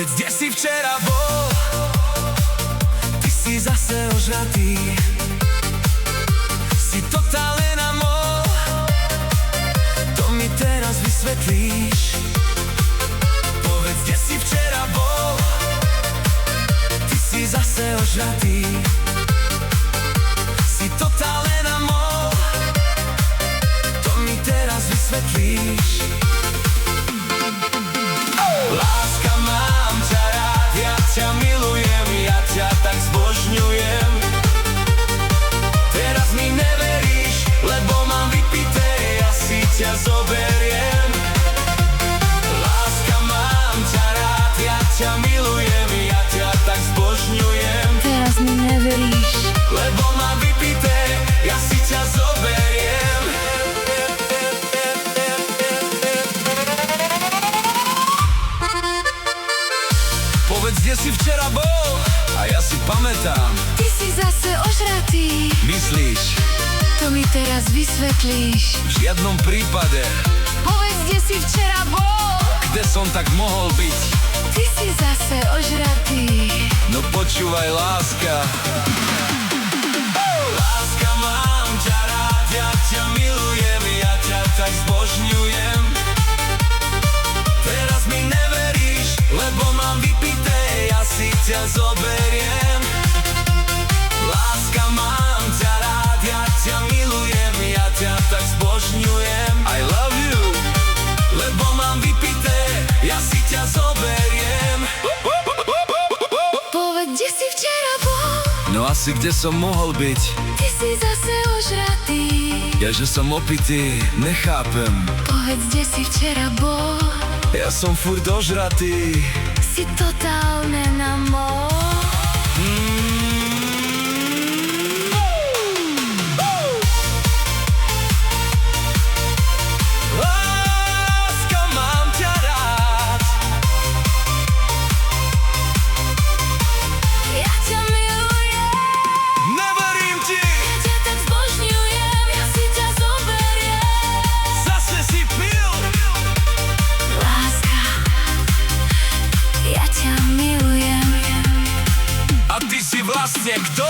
Povedz, kde si včera bol? Ty si zase ožratý, si totálne na mol. To mi teraz vysvetlíš. Povedz, kde si včera bol? Ty si zase ožratý, si totálne na mol. To mi teraz vysvetlíš. Láska, mám ťa rád, ja ťa milujem, ja ťa tak zbožňujem. Teraz mi neveríš, lebo mám vypité, ja si ťa zoberiem. Láska, mám ťa rád, ja ťa milujem, ja ťa tak zbožňujem. Teraz mi neveríš, lebo mám vypité, ja si ťa zoberiem. Povedz, kde si včera bol? A ja si pamätám. ty si zase ožratý. Myslíš? To mi teraz vysvetlíš. V žiadnom prípade. Povedz, kde si včera bol? Kde som tak mohol byť? Ty si zase ožratý. No počúvaj, láska. Láska, mám ťa rád, ja ťa milujem, ja ťa tak zbožňujem. Teraz mi neveríš, lebo mám vypité, ja si ťa zoberiem. Láska, mám ťa rád, ja ťa milujem, ja ťa tak zbožňujem. I love you, lebo mám vypité, ja si ťa zoberiem. Povedz, kde si včera bol? No asi kde som mohol byť? Ty si zase ožratý. Ja, že som opitý, nechápem. Povedz, kde si včera bol? Ja som furt ožratý. Si totálne na mol. Láska, mám ťa rád. Ja ťa milujem, Neverím ti, ja ťa tak zbožňujem, ja si ťa zoberiem. zase si pil. Láska, ja ťa milujem. A ty si vlastne kto?